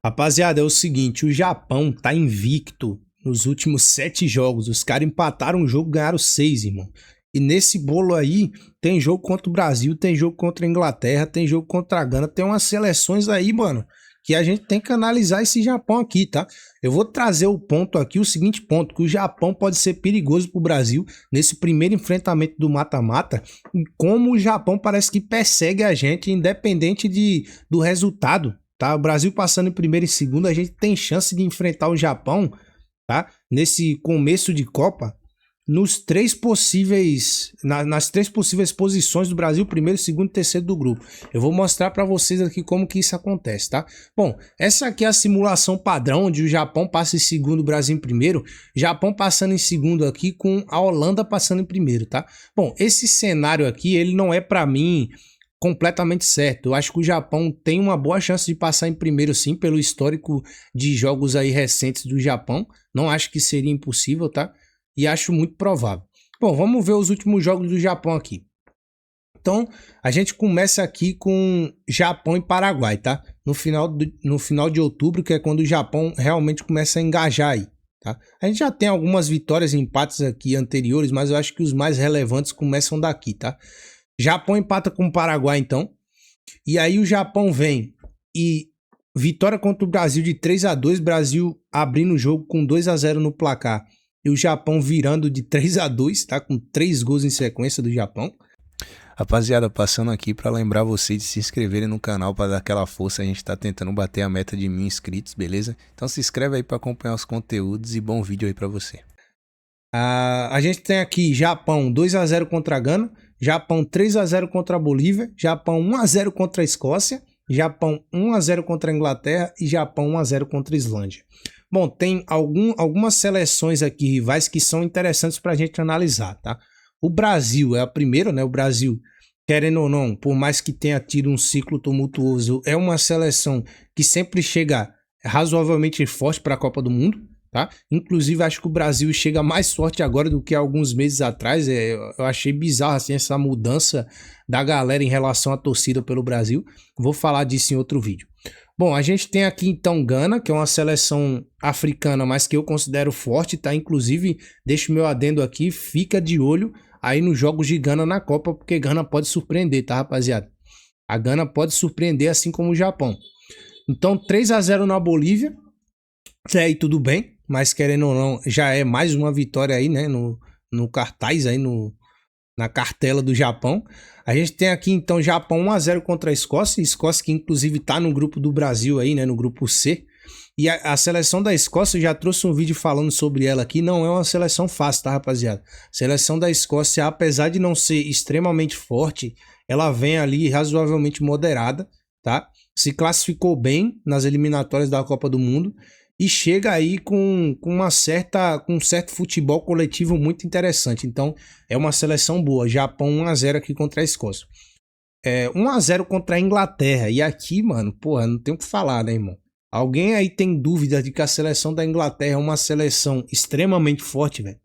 Rapaziada, é o seguinte, o Japão tá invicto nos últimos 7 jogos. Os caras empataram um jogo, ganharam 6, irmão. E nesse bolo aí, tem jogo contra o Brasil, tem jogo contra a Inglaterra, tem jogo contra a Gana, tem umas seleções aí, mano, que a gente tem que analisar esse Japão aqui, tá? Eu vou trazer o ponto aqui, o seguinte ponto, que o Japão pode ser perigoso pro Brasil nesse primeiro enfrentamento do mata-mata, e como o Japão parece que persegue a gente, independente do resultado. Tá? O Brasil passando em primeiro e segundo, a gente tem chance de enfrentar o Japão, tá? Nesse começo de Copa, nas três possíveis posições do Brasil, primeiro, segundo e terceiro do grupo. Eu vou mostrar para vocês aqui como que isso acontece, tá? Bom, essa aqui é a simulação padrão, onde o Japão passa em segundo, o Brasil em primeiro. Japão passando em segundo aqui, com a Holanda passando em primeiro, tá? Bom, esse cenário aqui, ele não é para mim completamente certo. Eu acho que o Japão tem uma boa chance de passar em primeiro, sim, pelo histórico de jogos aí recentes do Japão. Não acho que seria impossível, tá? E acho muito provável. Bom, vamos ver os últimos jogos do Japão aqui. Então, a gente começa aqui com Japão e Paraguai, tá? No final de outubro, que é quando o Japão realmente começa a engajar aí, tá? A gente já tem algumas vitórias e empates aqui anteriores, mas eu acho que os mais relevantes começam daqui, tá? Japão empata com o Paraguai, então. E aí o Japão vem e vitória contra o Brasil de 3-2, Brasil abrindo o jogo com 2-0 no placar. E o Japão virando de 3-2, tá? Com 3 gols em sequência do Japão. Rapaziada, passando aqui para lembrar vocês de se inscreverem no canal para dar aquela força. A gente tá tentando bater a meta de 1000 inscritos, beleza? Então se inscreve aí para acompanhar os conteúdos e bom vídeo aí para você. A gente tem aqui Japão 2-0 contra a Gana, Japão 3-0 contra a Bolívia, Japão 1-0 contra a Escócia, Japão 1-0 contra a Inglaterra e Japão 1-0 contra a Islândia. Bom, tem algumas seleções aqui rivais que são interessantes para a gente analisar, tá? O Brasil é a primeira, né? O Brasil, querendo ou não, por mais que tenha tido um ciclo tumultuoso, é uma seleção que sempre chega razoavelmente forte para a Copa do Mundo, tá? Inclusive, acho que o Brasil chega mais forte agora do que alguns meses atrás. Eu achei bizarro assim, essa mudança da galera em relação à torcida pelo Brasil. Vou falar disso em outro vídeo. Bom, a gente tem aqui então Gana, que é uma seleção africana, mas que eu considero forte, tá? Inclusive, deixo meu adendo aqui, fica de olho aí nos jogos de Gana na Copa, porque Gana pode surpreender, tá, rapaziada? A Gana pode surpreender, assim como o Japão. Então, 3-0 na Bolívia, até aí tudo bem, mas querendo ou não, já é mais uma vitória aí, né, no cartaz aí, na cartela do Japão. A gente tem aqui então Japão 1-0 contra a Escócia, Escócia que inclusive tá no grupo do Brasil aí, né, no grupo C. E a seleção da Escócia, eu já trouxe um vídeo falando sobre ela aqui, não é uma seleção fácil, tá, rapaziada? A seleção da Escócia, apesar de não ser extremamente forte, ela vem ali razoavelmente moderada, tá? Se classificou bem nas eliminatórias da Copa do Mundo e chega aí com um certo futebol coletivo muito interessante. Então, é uma seleção boa. Japão 1-0 aqui contra a Escócia. 1-0 contra a Inglaterra. E aqui, mano, porra, não tem o que falar, né, irmão? Alguém aí tem dúvida de que a seleção da Inglaterra é uma seleção extremamente forte, velho?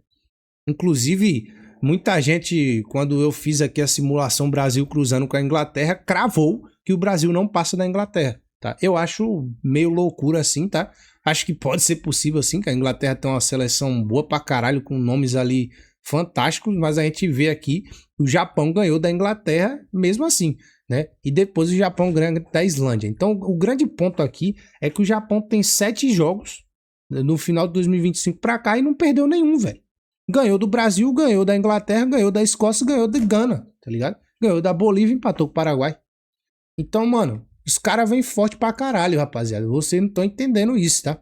Inclusive, muita gente, quando eu fiz aqui a simulação Brasil cruzando com a Inglaterra, cravou que o Brasil não passa da Inglaterra, tá? Eu acho meio loucura assim, tá? Acho que pode ser possível assim, que a Inglaterra tem uma seleção boa pra caralho, com nomes ali fantásticos, mas a gente vê aqui o Japão ganhou da Inglaterra mesmo assim, né? E depois o Japão ganha da Islândia. Então, o grande ponto aqui é que o Japão tem 7 jogos no final de 2025 pra cá e não perdeu nenhum, velho. Ganhou do Brasil, ganhou da Inglaterra, ganhou da Escócia, ganhou da Gana, tá ligado? Ganhou da Bolívia e empatou com o Paraguai. Então, mano, os caras vêm forte pra caralho, rapaziada. Vocês não estão entendendo isso, tá?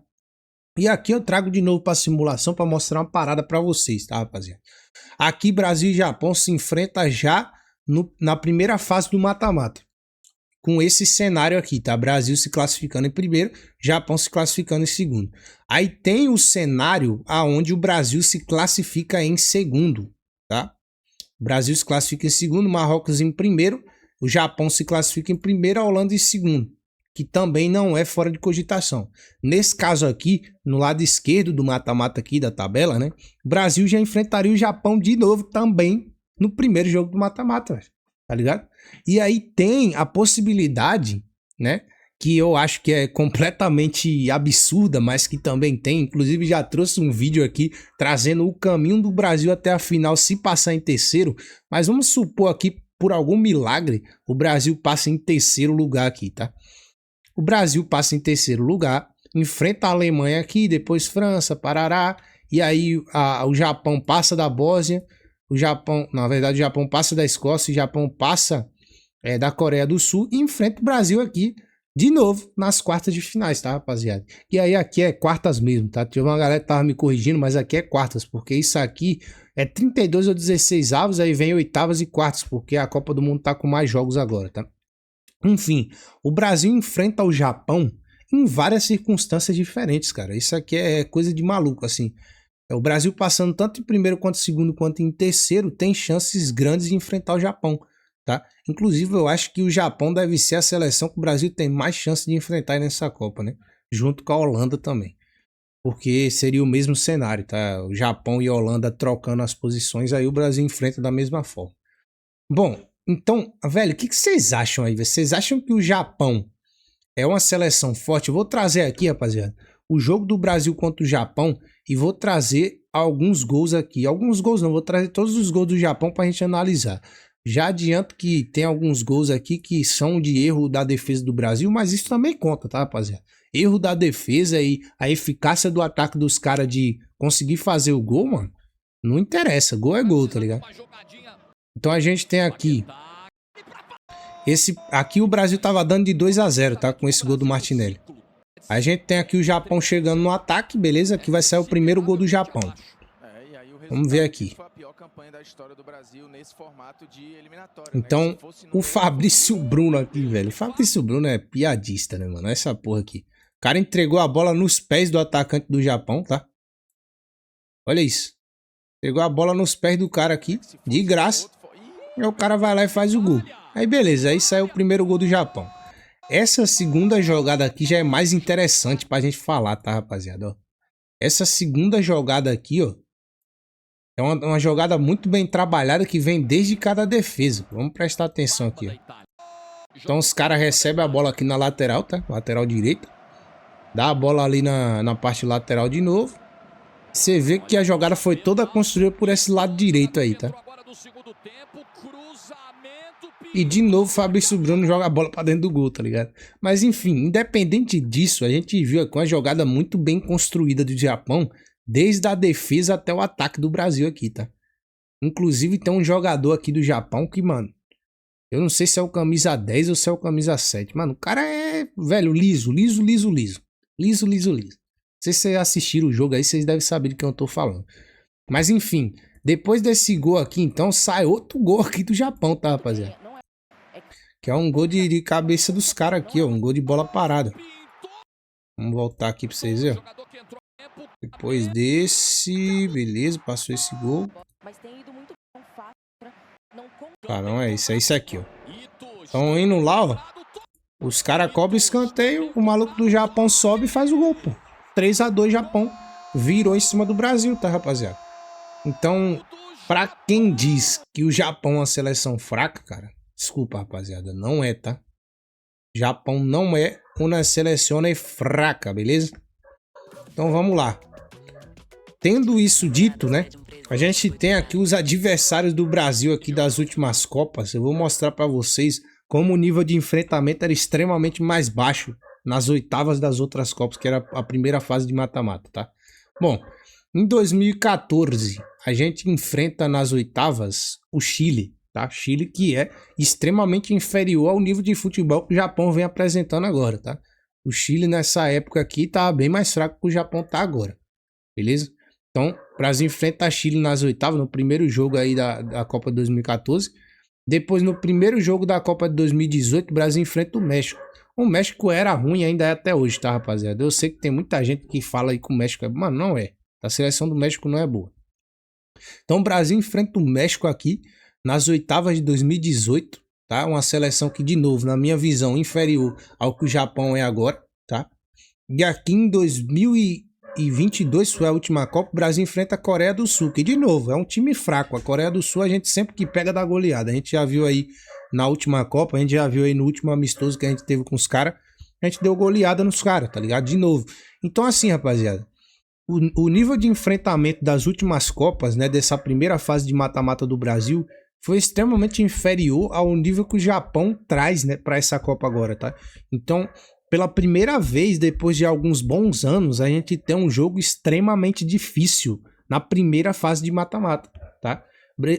E aqui eu trago de novo pra simulação pra mostrar uma parada pra vocês, tá, rapaziada? Aqui Brasil e Japão se enfrentam já na primeira fase do mata-mata. Com esse cenário aqui, tá? Brasil se classificando em primeiro, Japão se classificando em segundo. Aí tem o cenário aonde o Brasil se classifica em segundo, tá? O Brasil se classifica em segundo, Marrocos em primeiro, o Japão se classifica em primeiro, a Holanda em segundo, que também não é fora de cogitação. Nesse caso aqui, no lado esquerdo do mata-mata aqui da tabela, né? O Brasil já enfrentaria o Japão de novo também no primeiro jogo do mata-mata, tá ligado? E aí tem a possibilidade, né, que eu acho que é completamente absurda, mas que também tem. Inclusive já trouxe um vídeo aqui trazendo o caminho do Brasil até a final se passar em terceiro. Mas vamos supor aqui, por algum milagre, o Brasil passa em terceiro lugar aqui, tá? O Brasil passa em terceiro lugar, enfrenta a Alemanha aqui, depois França, Parará, e aí o Japão passa da Bósnia, o Japão, na verdade o Japão passa da Escócia, o Japão passa da Coreia do Sul e enfrenta o Brasil aqui de novo nas quartas de finais, tá, rapaziada? E aí aqui é quartas mesmo, tá? Tinha uma galera que tava me corrigindo, mas aqui é quartas, porque isso aqui é 32 ou 16 avos, aí vem oitavas e quartas, porque a Copa do Mundo tá com mais jogos agora, tá? Enfim, o Brasil enfrenta o Japão em várias circunstâncias diferentes, cara. Isso aqui é coisa de maluco, assim. O Brasil passando tanto em primeiro quanto em segundo quanto em terceiro tem chances grandes de enfrentar o Japão, tá? Inclusive eu acho que o Japão deve ser a seleção que o Brasil tem mais chance de enfrentar nessa Copa, né? Junto com a Holanda também. Porque seria o mesmo cenário, tá? O Japão e a Holanda trocando as posições, aí o Brasil enfrenta da mesma forma. Bom, então, velho, o que vocês acham aí? Vocês acham que o Japão é uma seleção forte? Eu vou trazer aqui, rapaziada, o jogo do Brasil contra o Japão e vou trazer alguns gols aqui. Alguns gols não, vou trazer todos os gols do Japão pra gente analisar. Já adianto que tem alguns gols aqui que são de erro da defesa do Brasil, mas isso também conta, tá, rapaziada? Erro da defesa e a eficácia do ataque dos caras de conseguir fazer o gol, mano, não interessa. Gol é gol, tá ligado? Então a gente tem aqui... Aqui o Brasil tava dando de 2-0, tá? Com esse gol do Martinelli. A gente tem aqui o Japão chegando no ataque, beleza? Aqui vai sair o primeiro gol do Japão. Vamos ver aqui. Então, o Fabrício Bruno aqui, velho. O Fabrício Bruno é piadista, né, mano? Essa porra aqui. O cara entregou a bola nos pés do atacante do Japão, tá? Olha isso. Entregou a bola nos pés do cara aqui, de graça. E o cara vai lá e faz o gol. Aí beleza, aí saiu o primeiro gol do Japão. Essa segunda jogada aqui já é mais interessante pra gente falar, tá, rapaziada? Ó. Essa segunda jogada aqui, ó, é uma jogada muito bem trabalhada que vem desde cada defesa. Vamos prestar atenção aqui, ó. Então os caras recebem a bola aqui na lateral, tá? Lateral direita. Dá a bola ali na parte lateral de novo. Você vê que a jogada foi toda construída por esse lado direito aí, tá? E de novo o Fabrício Bruno joga a bola pra dentro do gol, tá ligado? Mas enfim, independente disso, a gente viu aqui uma jogada muito bem construída do Japão, desde a defesa até o ataque do Brasil aqui, tá? Inclusive tem um jogador aqui do Japão que, mano, eu não sei se é o camisa 10 ou se é o camisa 7. Mano, o cara é, velho, liso. Liso. Não sei se vocês assistiram o jogo aí, vocês devem saber de quem eu tô falando. Mas enfim, depois desse gol aqui, então, sai outro gol aqui do Japão, tá, rapaziada? Que é um gol de cabeça dos caras aqui, ó. Um gol de bola parada. Vamos voltar aqui pra vocês verem. Depois desse... Beleza, passou esse gol. Caramba, é isso. É isso aqui, ó. Estão indo lá, ó. Os caras cobrem escanteio. O maluco do Japão sobe e faz o gol, pô. 3-2 Japão. Virou em cima do Brasil, tá, rapaziada? Então, pra quem diz que o Japão é uma seleção fraca, cara... Desculpa, rapaziada, não é, tá? Japão não é uma seleção fraca, beleza? Então vamos lá. Tendo isso dito, né? A gente tem aqui os adversários do Brasil aqui das últimas Copas. Eu vou mostrar pra vocês como o nível de enfrentamento era extremamente mais baixo nas oitavas das outras Copas, que era a primeira fase de mata-mata, tá? Bom, em 2014, a gente enfrenta nas oitavas o Chile. Tá? Chile que é extremamente inferior ao nível de futebol que o Japão vem apresentando agora, tá? O Chile nessa época aqui tá bem mais fraco que o Japão tá agora, beleza? Então, o Brasil enfrenta a Chile nas oitavas, no primeiro jogo aí da Copa de 2014. Depois, no primeiro jogo da Copa de 2018, o Brasil enfrenta o México. O México era ruim e ainda é até hoje, tá, rapaziada? Eu sei que tem muita gente que fala aí que o México é bom, mas não é. A seleção do México não é boa. Então, o Brasil enfrenta o México aqui nas oitavas de 2018, tá? Uma seleção que, de novo, na minha visão, inferior ao que o Japão é agora, tá? E aqui em 2022, foi a última Copa, o Brasil enfrenta a Coreia do Sul, que, de novo, é um time fraco. A Coreia do Sul, a gente sempre que pega da goleada. A gente já viu aí na última Copa, a gente já viu aí no último amistoso que a gente teve com os caras. a gente deu goleada nos caras, tá ligado? De novo. Então assim, rapaziada, o nível de enfrentamento das últimas Copas, né, dessa primeira fase de mata-mata do Brasil, foi extremamente inferior ao nível que o Japão traz, né, para essa Copa agora, tá? Então, pela primeira vez, depois de alguns bons anos, a gente tem um jogo extremamente difícil na primeira fase de mata-mata, tá?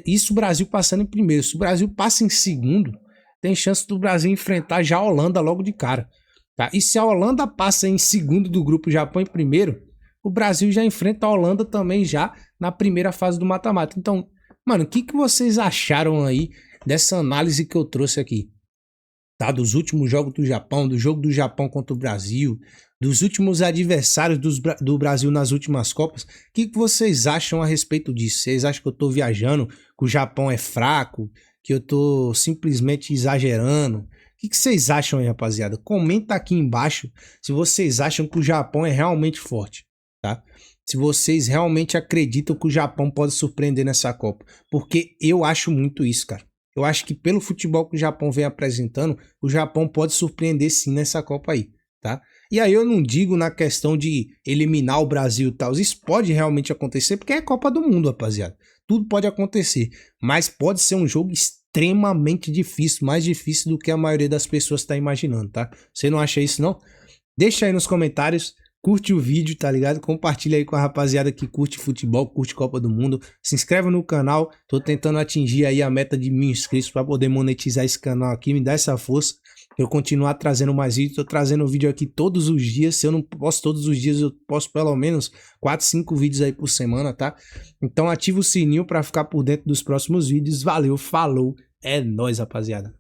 Isso o Brasil passando em primeiro. Se o Brasil passa em segundo, tem chance do Brasil enfrentar já a Holanda logo de cara, tá? E se a Holanda passa em segundo do grupo, o Japão em primeiro, o Brasil já enfrenta a Holanda também já na primeira fase do mata-mata. Então, mano, o que vocês acharam aí dessa análise que eu trouxe aqui? Tá? Dos últimos jogos do Japão, do jogo do Japão contra o Brasil, dos últimos adversários do Brasil nas últimas Copas. O que vocês acham a respeito disso? Vocês acham que eu tô viajando, que o Japão é fraco, que eu tô simplesmente exagerando? O que vocês acham aí, rapaziada? Comenta aqui embaixo se vocês acham que o Japão é realmente forte, tá? Se vocês realmente acreditam que o Japão pode surpreender nessa Copa. Porque eu acho muito isso, cara. Eu acho que pelo futebol que o Japão vem apresentando, o Japão pode surpreender sim nessa Copa aí, tá? E aí eu não digo na questão de eliminar o Brasil e tal. Isso pode realmente acontecer porque é Copa do Mundo, rapaziada. Tudo pode acontecer. Mas pode ser um jogo extremamente difícil, mais difícil do que a maioria das pessoas está imaginando, tá? Você não acha isso, não? Deixa aí nos comentários. Curte o vídeo, tá ligado? Compartilha aí com a rapaziada que curte futebol, curte Copa do Mundo. Se inscreve no canal. Tô tentando atingir aí a meta de 1000 inscritos para poder monetizar esse canal aqui. Me dá essa força. Eu continuar trazendo mais vídeos. Tô trazendo vídeo aqui todos os dias. Se eu não posto todos os dias, eu posto pelo menos 4, 5 vídeos aí por semana, tá? Então ativa o sininho para ficar por dentro dos próximos vídeos. Valeu, falou. É nóis, rapaziada.